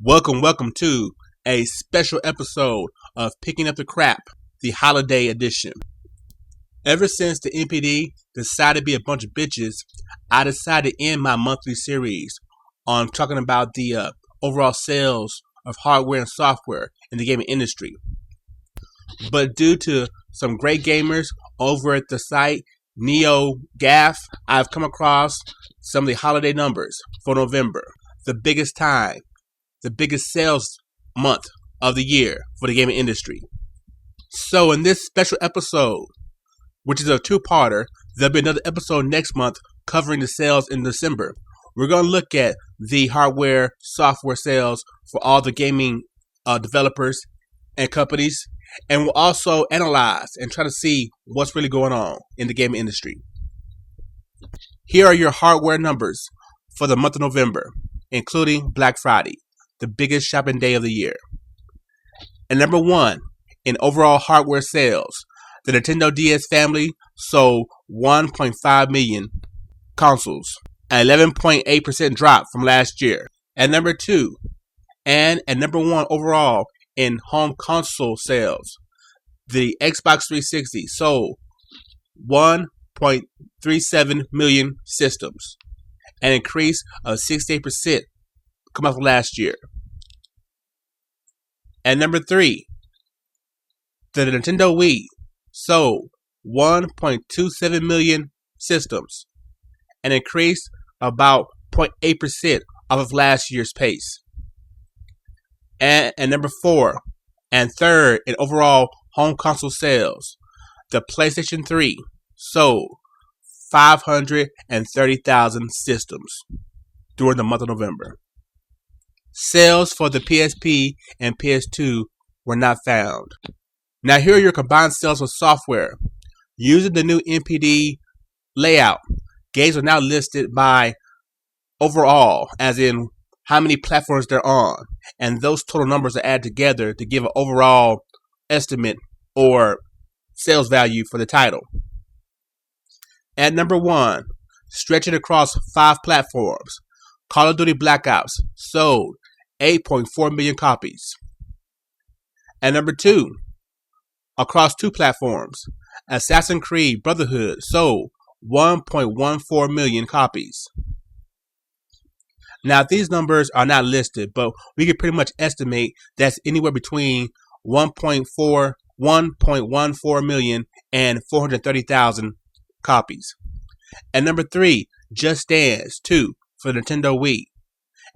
Welcome to a special episode of Picking Up the Crap, the holiday edition. Ever since the NPD decided to be a bunch of bitches, I decided to end my monthly series on talking about the overall sales of hardware and software in the gaming industry. But due to some great gamers over at the site NeoGAF, I've come across some of the holiday numbers for November, the biggest sales month of the year for the gaming industry. So in this special episode, which is a two-parter, there'll be another episode next month covering the sales in December. We're going to look at the hardware, software sales for all the gaming developers and companies, and we'll also analyze and try to see what's really going on in the gaming industry. Here are your hardware numbers for the month of November, including Black Friday, the biggest shopping day of the year. And number one, in overall hardware sales, the Nintendo DS family sold 1.5 million consoles, an 11.8% drop from last year. And number two, and number one overall in home console sales, the Xbox 360 sold 1.37 million systems, an increase of 68% come out from last year. And number three, the Nintendo Wii sold 1.27 million systems, an increase about 0.8% off of last year's pace. And number four, and third in overall home console sales, the PlayStation 3 sold 530,000 systems during the month of November. Sales for the PSP and PS2 were not found. Now here are your combined sales for software. Using the new NPD layout, games are now listed by overall, as in how many platforms they're on, and those total numbers are added together to give an overall estimate or sales value for the title. At number one, stretching across 5 platforms, Call of Duty Black Ops sold 8.4 million copies. At number two, across 2 platforms, Assassin's Creed Brotherhood sold 1.14 million copies. Now these numbers are not listed, but we can pretty much estimate that's anywhere between 1.14 million and 430,000 copies. At number 3, Just Dance 2 for the Nintendo Wii.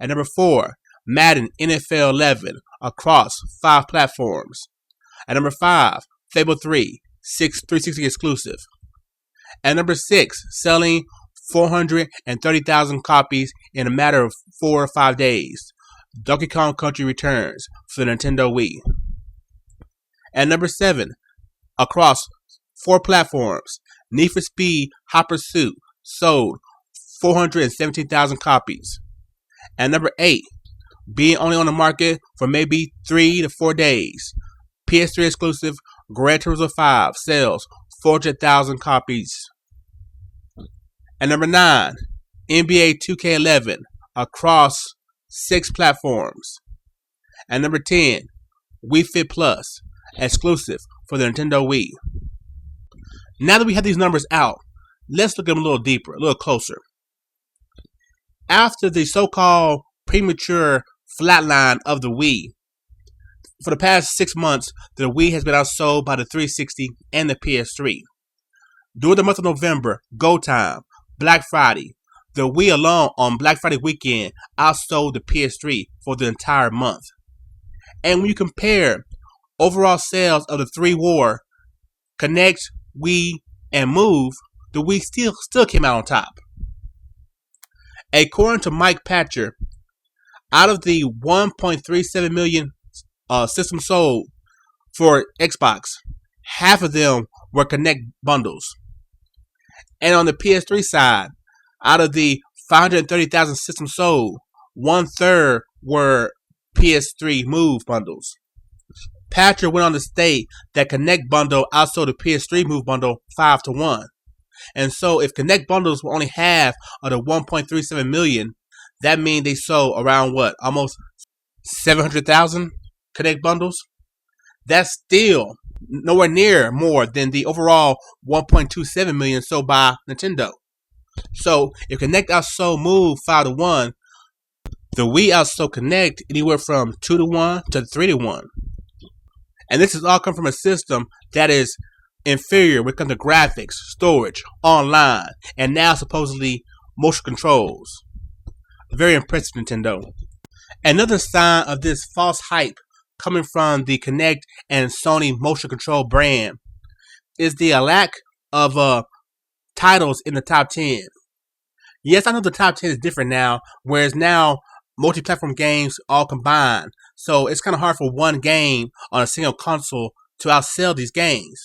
At number 4, Madden NFL 11 across 5 platforms. At number 5, Fable 3 360 exclusive. At number 6, selling 430,000 copies in a matter of 4 or 5 days, Donkey Kong Country Returns for the Nintendo Wii. At number 7, across 4 platforms, Need for Speed Hot Pursuit sold 417,000 copies. At number 8, being only on the market for maybe 3 to 4 days, PS3 exclusive Gran Turismo 5 sells 400,000 copies. At number 9, NBA 2K11 across 6 platforms. At number 10, Wii Fit Plus exclusive for the Nintendo Wii. Now that we have these numbers out, let's look at them a little deeper, a little closer. After the so-called premature flatline of the Wii, for the past 6 months, the Wii has been outsold by the 360 and the PS3. During the month of November, Go Time, Black Friday, the Wii alone on Black Friday weekend outsold the PS3 for the entire month. And when you compare overall sales of the 3 war, Connect, Wii, and Move, the Wii still came out on top. According to Mike Patcher, out of the 1.37 million systems sold for Xbox, half of them were Connect bundles. And on the PS3 side, out of the 530,000 systems sold, 1/3 were PS3 Move bundles. Patcher went on to state that Connect bundle outsold the PS3 Move bundle 5-1. And so if Connect bundles were only half of the 1.37 million, that means they sold around almost 700,000 Connect bundles. That's still nowhere near more than the overall 1.27 million sold by Nintendo. So if Connect outsold Move 5-1, the Wii outsold Connect anywhere from 2-1 to 3-1. And this has all come from a system that is inferior when it comes to graphics, storage, online, and now supposedly motion controls. Very impressive, Nintendo. Another sign of this false hype coming from the Kinect and Sony motion control brand is the lack of titles in the top 10. Yes, I know the top 10 is different now, whereas now multi-platform games all combined. So it's kind of hard for one game on a single console to outsell these games.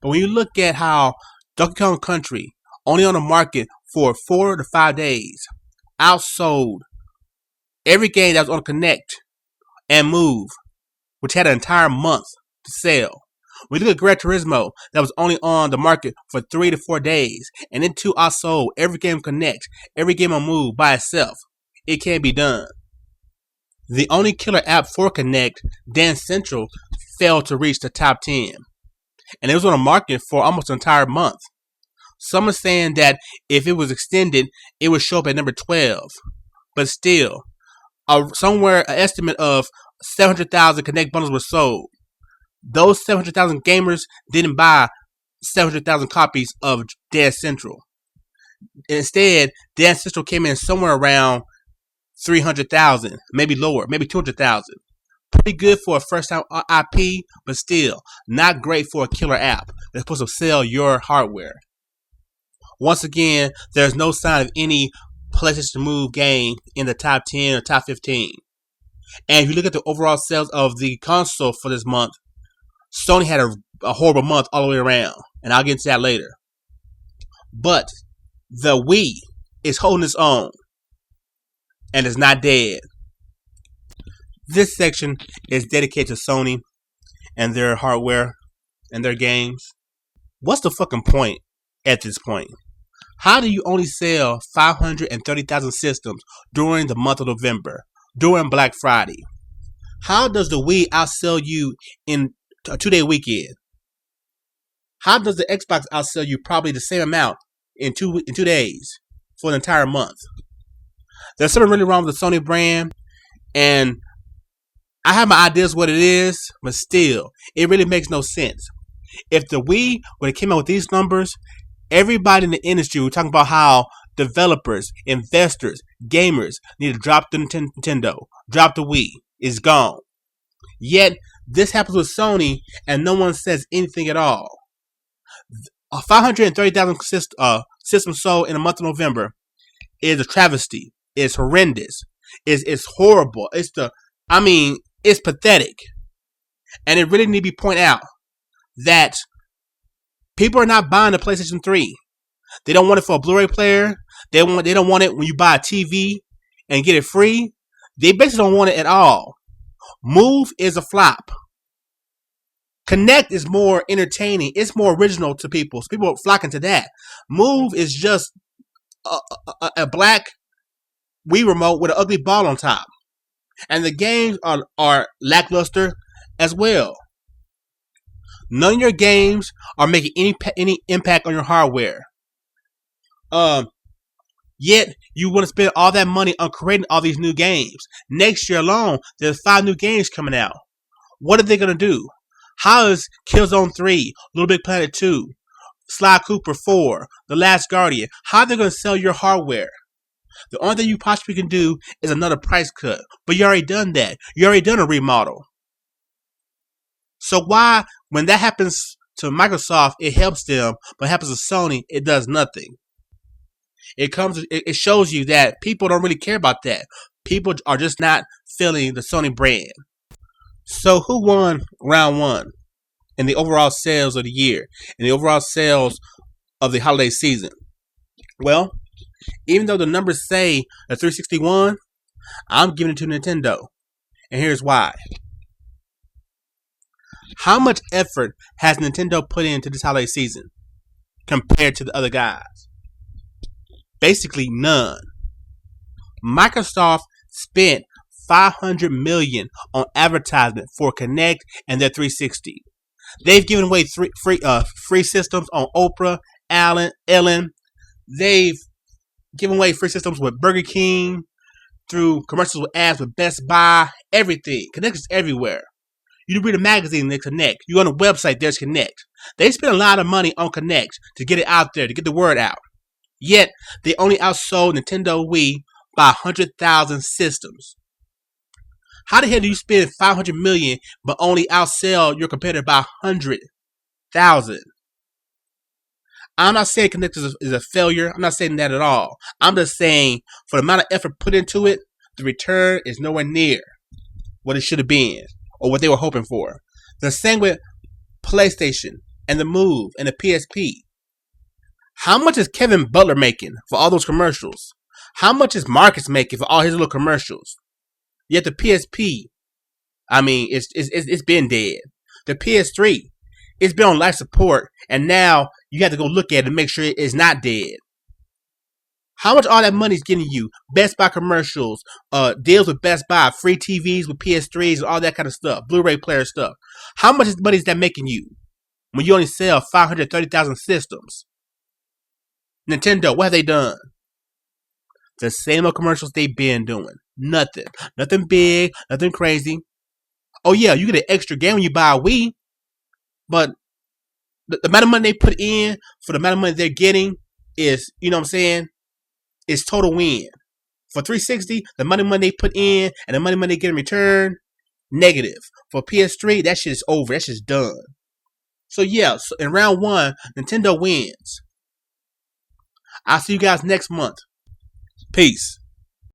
But when you look at how Donkey Kong Country, only on the market for 4 to 5 days, outsold every game that was on Connect and Move, which had an entire month to sell. We look at Gran Turismo, that was only on the market for 3 to 4 days, and then two outsold every game on Connect, every game on Move by itself. It can be done. The only killer app for Connect, Dance Central, failed to reach the top 10. And it was on the market for almost an entire month. Some are saying that if it was extended, it would show up at number 12. But still, somewhere an estimate of 700,000 Connect bundles were sold. Those 700,000 gamers didn't buy 700,000 copies of Dance Central. Instead, Dance Central came in somewhere around 300,000, maybe lower, maybe 200,000. Pretty good for a first-time IP, but still not great for a killer app that's supposed to sell your hardware. Once again, there's no sign of any PlayStation Move game in the top 10 or top 15. And if you look at the overall sales of the console for this month, Sony had a horrible month all the way around, and I'll get into that later. But the Wii is holding its own, and it's not dead. This section is dedicated to Sony and their hardware and their games. What's the fucking point at this point? How do you only sell 530,000 systems during the month of November, during Black Friday? How does the Wii outsell you in a 2-day weekend? How does the Xbox outsell you probably the same amount in 2 days for an entire month? There's something really wrong with the Sony brand, and I have my ideas what it is, but still, it really makes no sense. If the Wii would have came out with these numbers, everybody in the industry was talking about how developers, investors, gamers need to drop the Nintendo, drop the Wii. It's gone. Yet, this happens with Sony, and no one says anything at all. 530,000 systems sold in the month of November is a travesty. It's horrendous. It's horrible. It's pathetic. And it really need to be pointed out that people are not buying the PlayStation 3. They don't want it for a Blu-ray player. They don't want it when you buy a TV and get it free. They basically don't want it at all. Move is a flop. Connect is more entertaining. It's more original to people. So people are flocking to that. Move is just a black Wii remote with an ugly ball on top. And the games are lackluster as well. None of your games are making any impact on your hardware. Yet you want to spend all that money on creating all these new games. Next year alone, there's 5 new games coming out. What are they going to do? How is Killzone 3, Little Big Planet 2, Sly Cooper 4, The Last Guardian, how are they going to sell your hardware? The only thing you possibly can do is another price cut. But you already done that. You already done a remodel. So why, when that happens to Microsoft, it helps them, but happens to Sony, it does nothing? It shows you that people don't really care about that. People are just not feeling the Sony brand. So who won round 1 in the overall sales of the year, in the overall sales of the holiday season? Well, even though the numbers say the 360 won, I'm giving it to Nintendo. And here's why. How much effort has Nintendo put into this holiday season compared to the other guys? Basically none. Microsoft spent $500 million on advertisement for Kinect and their 360. They've given away free systems on Oprah, Ellen. They've given away free systems with Burger King, through commercials with ads with Best Buy, everything. Kinect is everywhere. You read a magazine, there's Kinect. You go on a website, there's Kinect. They spend a lot of money on Kinect to get it out there, to get the word out. Yet, they only outsold Nintendo Wii by 100,000 systems. How the hell do you spend $500 million but only outsell your competitor by 100,000? I'm not saying Kinect is a failure. I'm not saying that at all. I'm just saying for the amount of effort put into it, the return is nowhere near what it should have been or what they were hoping for. The same with PlayStation and the Move and the PSP. How much is Kevin Butler making for all those commercials? How much is Marcus making for all his little commercials? Yet the PSP, it's been dead. The PS3, it's been on life support, and now you have to go look at it and make sure it's not dead. How much all that money's getting you? Best Buy commercials, deals with Best Buy, free TVs with PS3s, and all that kind of stuff, Blu-ray player stuff. How much money is that making you when you only sell 530,000 systems? Nintendo, what have they done? The same old commercials they've been doing. Nothing big, nothing crazy. Oh yeah, you get an extra game when you buy a Wii, but the amount of money they put in for the amount of money they're getting is, you know what I'm saying, is total win. For 360, the amount of money they put in and the money they get in return, negative. For PS3, that shit is over. That shit's done. So yeah, in round one, Nintendo wins. I'll see you guys next month. Peace.